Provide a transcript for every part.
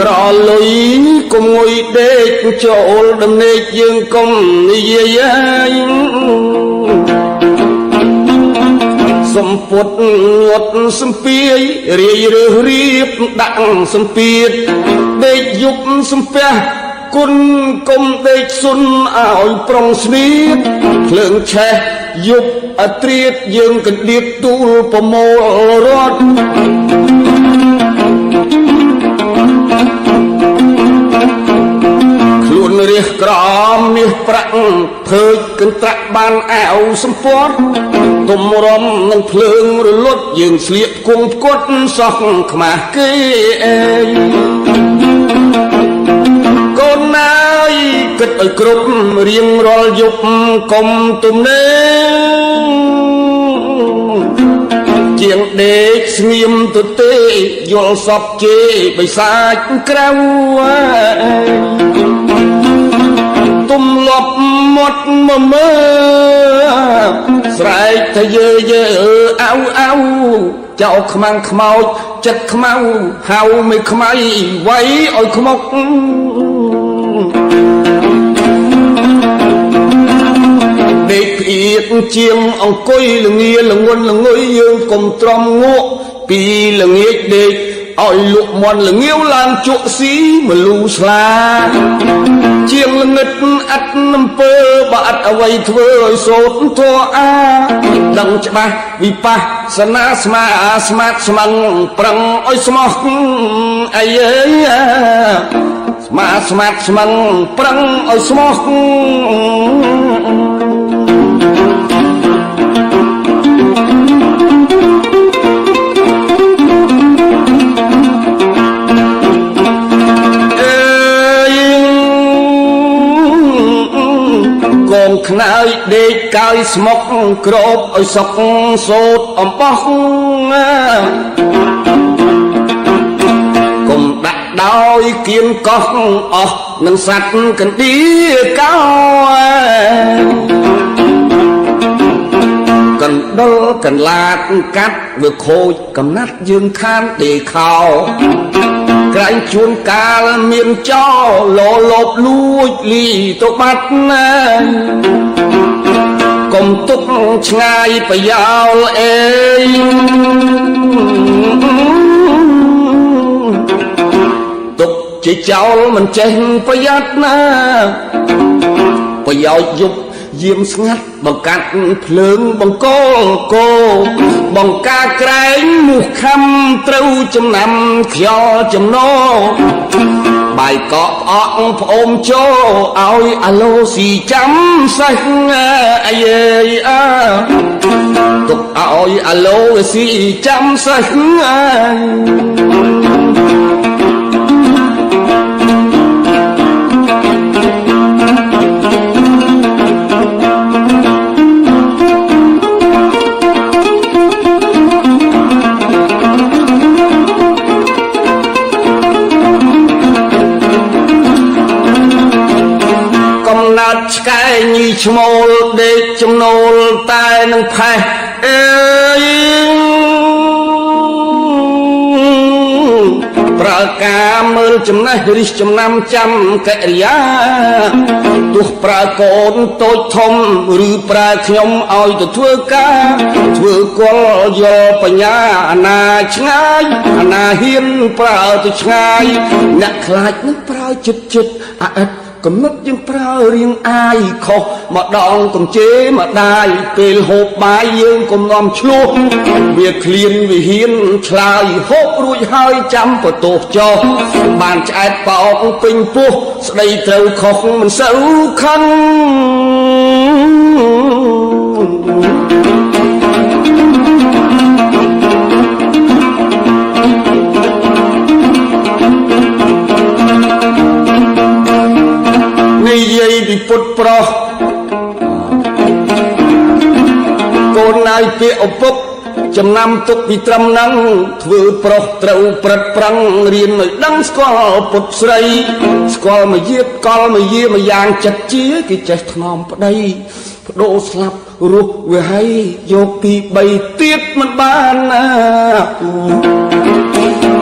ក្រលុយកុំងុយដេកចូលដំណេកយើងកុំនិយាយសំពុតញាត់សំពីយរាយរើសរៀបដាក់សំពីតដេកយប់សំពះគុណកុំដេកសុនឲ្យប្រុងស្នៀតភ្លើងឆេះយប់អត្រៀតយើងកណ្ដៀបទូលប្រមូលរត់ខ្លួនរះក្រមមាសប្រាក់ភើចកន្ត្រាក់បានអាវសំពត់ទុំរំនឹងភ្លើងរលត់យើងស្លៀកគង់ផ្គត់សោះខ្មាស់គេអេកូនណាយគិតឲ្យគ្រប់រៀងរាល់យប់កុំទំនេរជាងដេកស្ងៀមទៅទេយល់សពជេបិសាចក្រៅទុំលប់មាត់មកមើលស្រែកថាយើអៅអៅចោលខ្មាំងខ្មោចចិត្តខ្មៅហៅមិនខ្មៃវាយឲ្យខ្មុកដេកផ្អៀតជាងអង្គុយល្ងាល្ងន់ល្ងុយយើងកុំទ្រាំងក់ពីល្ងាចដេកឲ្យលក់មន់ល្ងាវឡើងជក់ស៊ីមលូស្លាជាងល្ងិតអត់អំពើបើអត់អ្វីធ្វើឲ្យសូត្រធម៌អាដឹងច្បាស់វិបស្សនាស្មាស្មាតស្មឹងប្រឹងឲ្យស្មោះអីអើយស្មាស្មាតស្មឹងប្រឹងឲ្យស្មោះកូនខ្នើយដេកកាយស្មុកក្របឲ្យសុកសូតអំបោះកុំដាក់ដោយគៀនកោះអស់នឹងសัตว์កណ្ដៀកោកណ្ដុលកន្លាតកាត់វាខូចកំណាត់យើងខានដេខោក្រែងជួនកាលមានចោលលបលួចលីទៅបាត់ណាកុំទុកឆ្ងាយប្រយោលអេទុកជាចោលមិនចេះប្រយ័ត្នណាប្រយោជន៍យប់យាមស្ងាត់បង្កាត់ភ្លើងបង្កគោបង្ការក្រែងមុខខំត្រូវចំណាំខ្យល់ចំណោបាយកកផ្អកផ្អូមចូលឲ្យអាឡូស៊ីចាំសេះអីអើទុកឲ្យអាឡូស៊ីចាំសេះឆ្កែញីឈ្មោលដេកចំណូលតែនឹងផេះអើយប្រើការមើលចំណេះរិះចំណាំចាំកិរិយាទោះប្រើកូនតូចធំឬប្រើខ្ញុំឲ្យទៅធ្វើការធ្វើគល់យល់បញ្ញាអាណាឆ្ងាយអាណាហ៊ានប្រើទៅឆ្ងាយអ្នកខ្លាចនឹងប្រើចិត្តអឥតកំណត់យើងប្រើរៀងអាយខុសម្ដងកំជេរម្ដាយពេលហូបបាយយើងកុំនាំឆ្លោះវាឃ្លានវិហ៊ានឆ្លើយហូបរួចហើយចាំបន្ទោសចោលបានឆ្អែតបោកពេញពោះស្ដីត្រូវខុសមិនសូវខឹងនិយាយពីពុតប្រុសកូនណាយពាក្យឪពុកចំណាំទុកពីត្រឹមហ្នឹងធ្វើប្រុសត្រូវប្រឹកប្រឹងរៀនឲ្យដឹងស្គាល់ពុតស្រីស្គាល់មកយាបកលមកយាមកយ៉ាងចិត្តជាគេចេះថ្នមប្តីបដូរស្លាប់រស់វាហើយយកពី3ទៀតមិនបានណា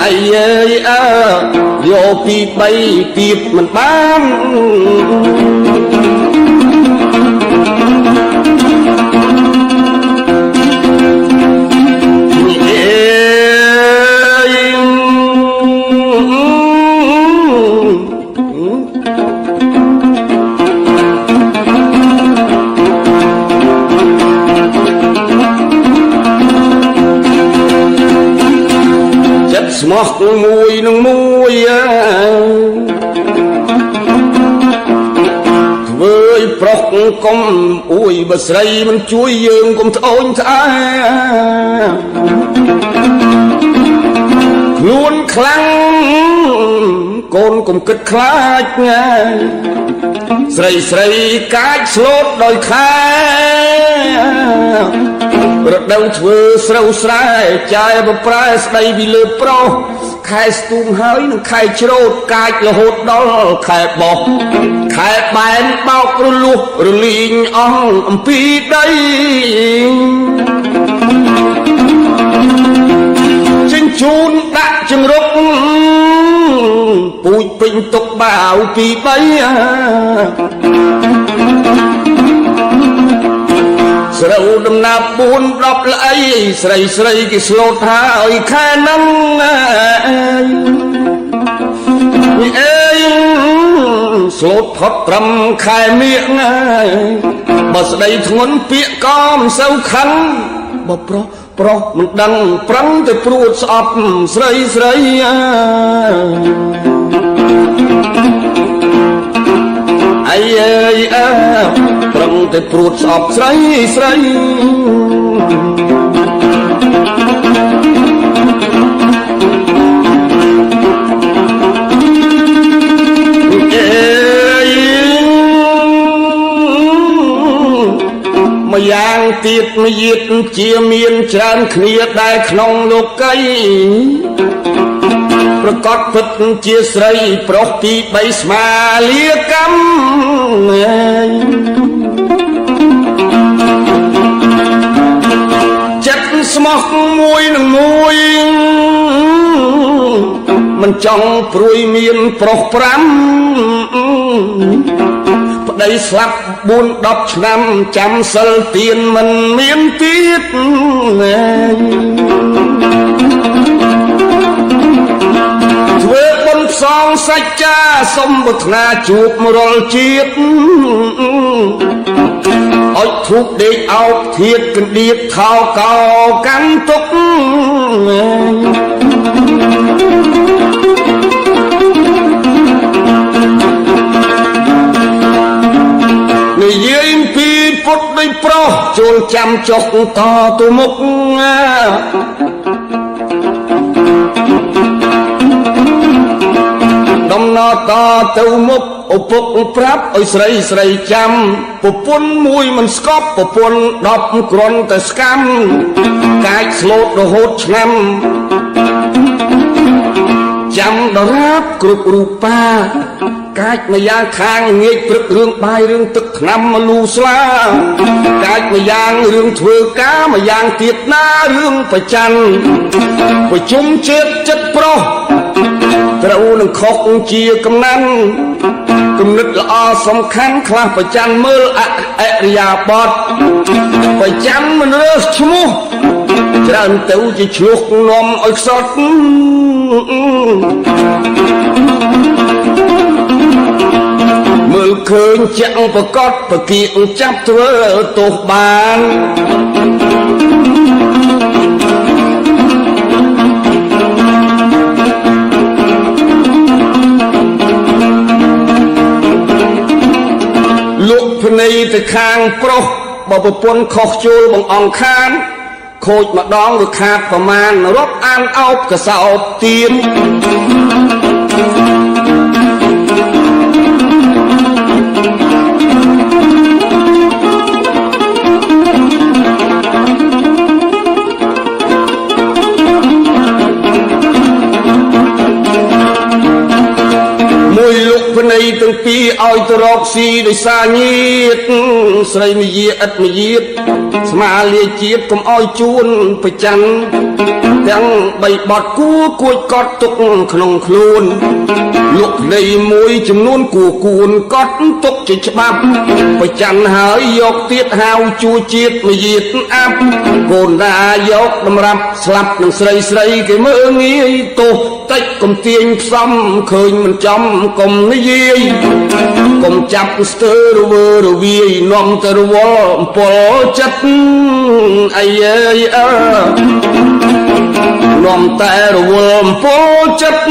អាយអើយយកពី3ទៀតមិនបានស្មោះមួយនឹងមួយធ្វើឲ្យប្រុសកុំអួយបើស្រីមិនជួយយើងកុំត្អូញត្អែខ្លួនខ្លាំងកូនកុំគិតខ្លាចស្រីកាចស្លូតដោយខែរដូវធ្វើស្រូវស្រែចាយបប្រែស្ដីពីលើប្រុសខែស្ទូងហើយនឹងខែច្រូតកាចរហូតដល់ខែបោះខែបែនបោករលុះរលីងអស់អំពីដីចិញ្ជូនដាក់ជំរុកពូជពេញទុកបាវពី3ស្រូវដំណាប់4 10ល្អីស្រីគេស្លូតហើយខែហ្នឹងអើយស្លូតផុតត្រឹមខែមៀកបើស្ដីធ្ងន់ពាក្យក៏មិនសូវខឹងបើប្រុសមិនដឹងប្រឹងតែព្រួតស្អប់ស្រីអាយអើយប្រឹងតែព្រួតស្អប់ស្រីម្យ៉ាងទៀតមយាទជាមានច្រើនគ្នាដែលក្នុងលោកីប្រកបពិតជាស្រីប្រុសពី3ស្មាលាកម្មចិត្តស្មោះមួយនឹងមួយមិនចង់ព្រួយមានប្រុស5ប្តីស្លាប់4-10ឆ្នាំចាំសិលទៀនមិនមានទៀតធ្វើបុណ្យផ្សងសច្ចាសុំប្រាថ្នាជួបរាល់ជាតិអុជធូបដេកអោបធាតកណ្ដៀបថោកោកាន់ទុកនិយាយពីពុតដោយប្រុសចូលចាំចុះតទៅមុខដំណើរតទៅមុខឪពុកប្រាប់ឲ្យស្រីចាំប្រពន្ធមួយមិនស្កប់ប្រពន្ធ10គ្រាន់តែស្កាំកាចស្លូតរហូតឆ្នាំចាំដរាបគ្រប់រូបាកាចម្យ៉ាងខាងងាកព្រឹករឿងបាយរឿងទឹកថ្នាំមលូស្លាកាចម្យ៉ាងរឿងធ្វើការម្យ៉ាងទៀតណារឿងប្រច័នប្រជុំជាតិចិត្តប្រុសត្រូវនឹងខុសជាកំណាន់គំនិតល្អសំខាន់ខ្លះប្រច័នមើលអរិយាបថប្រច័នមិនរើសឈ្មោះច្រើនទៅជាឆ្លោះនាំឲ្យខ្សត់មើលឃើញជាក់ប្រកបប្រគៀកចាប់ធ្វើទោសបានលុកភ្នែកទៅខាងប្រុសបើប្រពន្ធខុសជួលបងអង្គខានខូចម្ដងវាខាតប្រមាណរាប់អានអោបកសោបទៀតភ្នែកទាំងពីរឲ្យទៅរកស៊ីដោយសារញាតស្រីមយាឥតមយាតស្មាលាជាតិកុំឲ្យជួនប្រច័ន ទាំងបីបត់គួគួចកត់ទុកក្នុងខ្លួនលោកនៃមួយចំនួនគួគួនកត់ទុកជាច្បាប់ប្រច័នហើយយកទៀតហៅជួជាតិមយាទអាប់កូនដាយកតម្រាប់ស្លាប់នឹងស្រីស្រីគេមើងងាយទោះតិចកុំទាញផ្សំឃើញមិនចំកុំនិយាយកុំចាប់ស្ទើរវើរវាយនាំទៅរវល់អំពលចិត្តអាយអើនាំតែរវល់អំពលចិត្ត